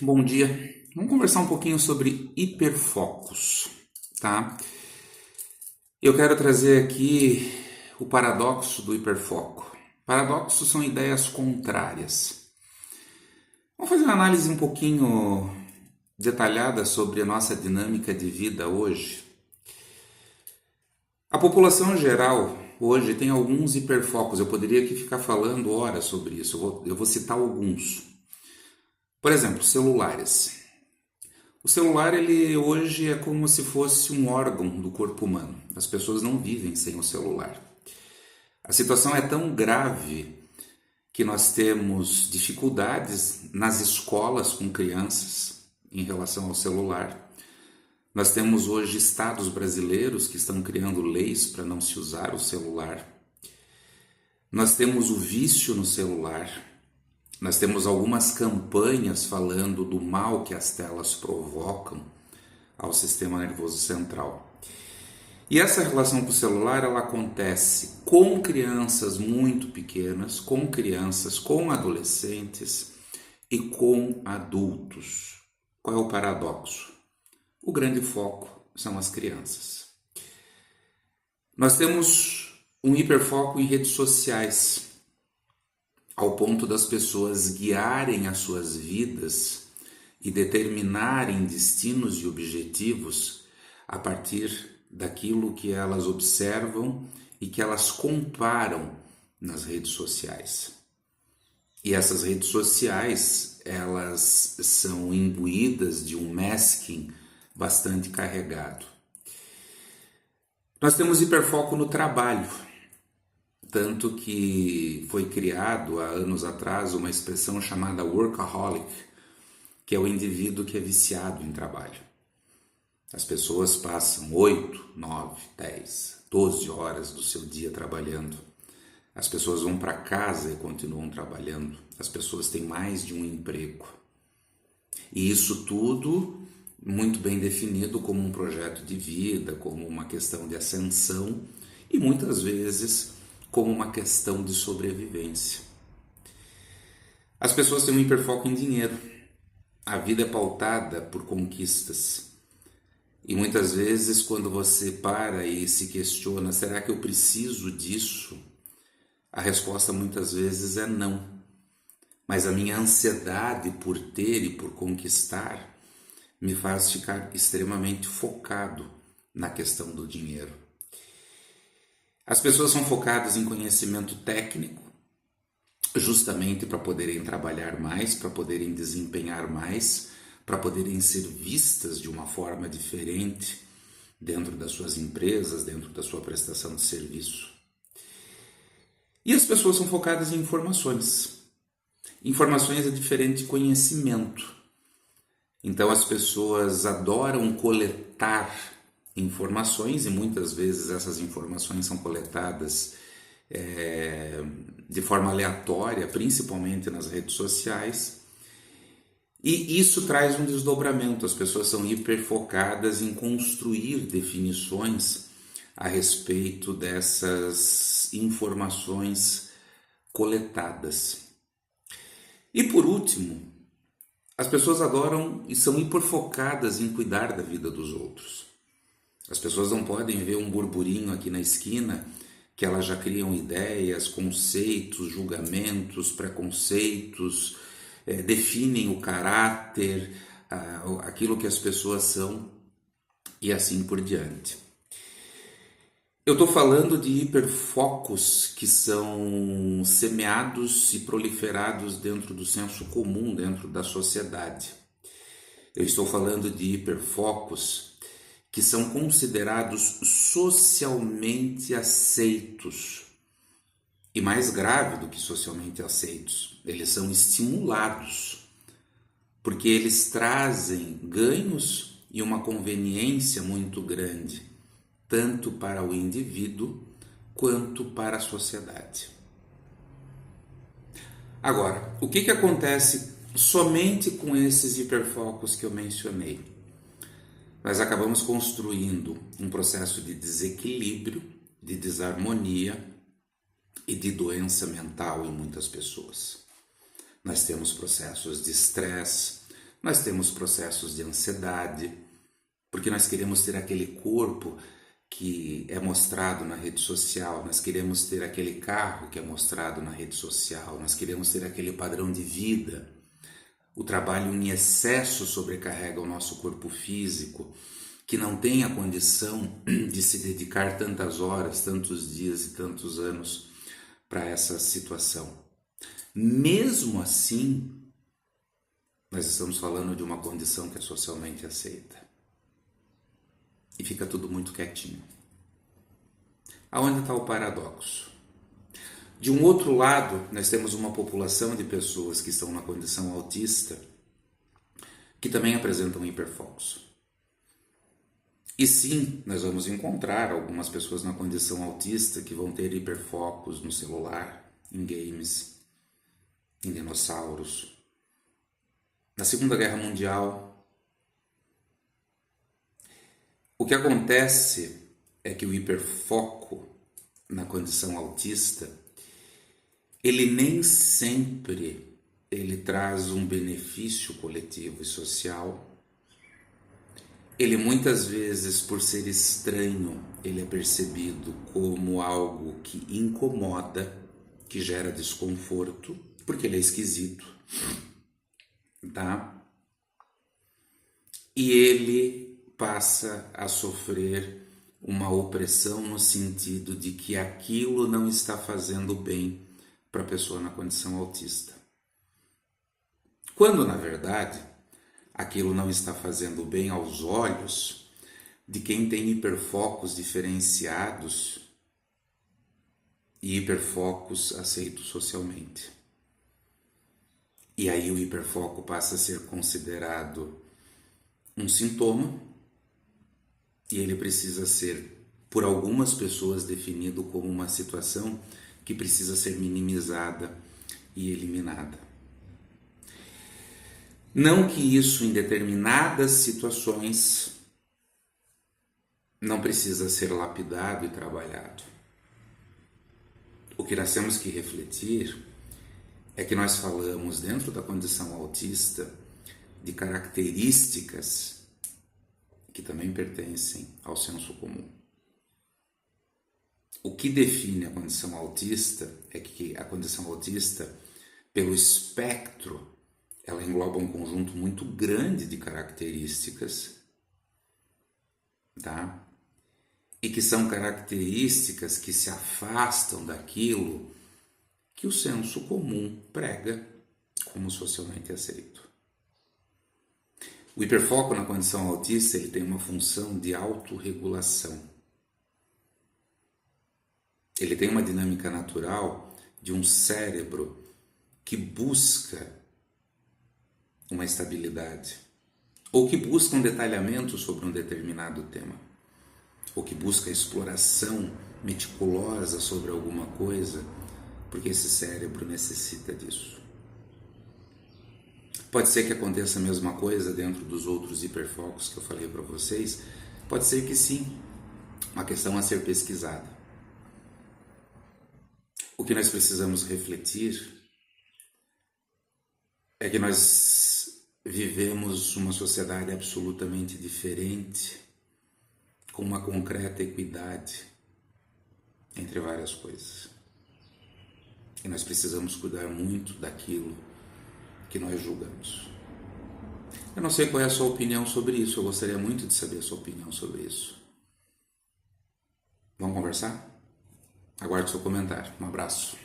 Bom dia. Vamos conversar um pouquinho sobre hiperfocos, tá? Eu quero trazer aqui o paradoxo do hiperfoco. Paradoxos são ideias contrárias. Vamos fazer uma análise um pouquinho detalhada sobre a nossa dinâmica de vida hoje. A população geral hoje tem alguns hiperfocos. Eu poderia aqui ficar falando horas sobre isso. Eu vou citar alguns. Por exemplo, celulares. O celular, ele hoje é como se fosse um órgão do corpo humano. As pessoas não vivem sem o celular. A situação é tão grave que nós temos dificuldades nas escolas com crianças em relação ao celular. Nós temos hoje estados brasileiros que estão criando leis para não se usar o celular. Nós temos o vício no celular. Nós temos algumas campanhas falando do mal que as telas provocam ao sistema nervoso central. E essa relação com o celular, ela acontece com crianças muito pequenas, com crianças, com adolescentes e com adultos. Qual é o paradoxo? O grande foco são as crianças. Nós temos um hiperfoco em redes sociais, ao ponto das pessoas guiarem as suas vidas e determinarem destinos e objetivos a partir daquilo que elas observam e que elas comparam nas redes sociais. E essas redes sociais, elas são imbuídas de um masking bastante carregado. Nós temos hiperfoco no trabalho. Tanto que foi criado há anos atrás uma expressão chamada workaholic, que é o indivíduo que é viciado em trabalho. As pessoas passam 8, 9, 10, 12 horas do seu dia trabalhando. As pessoas vão para casa e continuam trabalhando. As pessoas têm mais de um emprego. E isso tudo muito bem definido como um projeto de vida, como uma questão de ascensão e muitas vezes como uma questão de sobrevivência. As pessoas têm um hiperfoco em dinheiro. A vida é pautada por conquistas. E muitas vezes, quando você para e se questiona, será que eu preciso disso? A resposta muitas vezes é não. Mas a minha ansiedade por ter e por conquistar me faz ficar extremamente focado na questão do dinheiro. As pessoas são focadas em conhecimento técnico, justamente para poderem trabalhar mais, para poderem desempenhar mais, para poderem ser vistas de uma forma diferente dentro das suas empresas, dentro da sua prestação de serviço. E as pessoas são focadas em informações. Informações é diferente de conhecimento. Então as pessoas adoram coletar informações e muitas vezes essas informações são coletadas de forma aleatória, principalmente nas redes sociais, e isso traz um desdobramento. As pessoas são hiperfocadas em construir definições a respeito dessas informações coletadas. E por último, as pessoas adoram e são hiperfocadas em cuidar da vida dos outros. As pessoas não podem ver um burburinho aqui na esquina que elas já criam ideias, conceitos, julgamentos, preconceitos, definem o caráter, aquilo que as pessoas são e assim por diante. Eu estou falando de hiperfocos que são semeados e proliferados dentro do senso comum, dentro da sociedade. Eu estou falando de hiperfocos que são considerados socialmente aceitos. E mais grave do que socialmente aceitos, eles são estimulados, porque eles trazem ganhos e uma conveniência muito grande, tanto para o indivíduo quanto para a sociedade. Agora, o que acontece somente com esses hiperfocos que eu mencionei? Nós acabamos construindo um processo de desequilíbrio, de desarmonia e de doença mental em muitas pessoas. Nós temos processos de estresse, Nós temos processos de ansiedade, porque nós queremos ter aquele corpo que é mostrado na rede social, nós queremos ter aquele carro que é mostrado na rede social, nós queremos ter aquele padrão de vida. O trabalho em excesso sobrecarrega o nosso corpo físico, que não tem a condição de se dedicar tantas horas, tantos dias e tantos anos para essa situação. Mesmo assim, nós estamos falando de uma condição que é socialmente aceita. E fica tudo muito quietinho. Aonde está o paradoxo? De um outro lado, nós temos uma população de pessoas que estão na condição autista que também apresentam hiperfocos. E sim, nós vamos encontrar algumas pessoas na condição autista que vão ter hiperfocos no celular, em games, em dinossauros. Na Segunda Guerra Mundial, o que acontece é que o hiperfoco na condição autista, ele nem sempre traz um benefício coletivo e social. Ele muitas vezes, por ser estranho, ele é percebido como algo que incomoda, que gera desconforto, porque ele é esquisito, tá? E ele passa a sofrer uma opressão no sentido de que aquilo não está fazendo bem para a pessoa na condição autista. Quando, na verdade, aquilo não está fazendo bem aos olhos de quem tem hiperfocos diferenciados e hiperfocos aceitos socialmente. E aí o hiperfoco passa a ser considerado um sintoma e ele precisa ser, por algumas pessoas, definido como uma situação que precisa ser minimizada e eliminada. Não que isso, em determinadas situações, não precisa ser lapidado e trabalhado. O que nós temos que refletir é que nós falamos, dentro da condição autista, de características que também pertencem ao senso comum. O que define a condição autista é que a condição autista, pelo espectro, ela engloba um conjunto muito grande de características, tá? E que são características que se afastam daquilo que o senso comum prega como socialmente aceito. O hiperfoco na condição autista, ele tem uma função de autorregulação. Ele tem uma dinâmica natural de um cérebro que busca uma estabilidade, ou que busca um detalhamento sobre um determinado tema, ou que busca a exploração meticulosa sobre alguma coisa, porque esse cérebro necessita disso. Pode ser que aconteça a mesma coisa dentro dos outros hiperfocos que eu falei para vocês, pode ser que sim, uma questão a ser pesquisada. O que nós precisamos refletir é que nós vivemos uma sociedade absolutamente diferente, com uma concreta equidade entre várias coisas. E nós precisamos cuidar muito daquilo que nós julgamos. Eu não sei qual é a sua opinião sobre isso, eu gostaria muito de saber a sua opinião sobre isso. Vamos conversar? Aguardo seu comentário. Um abraço.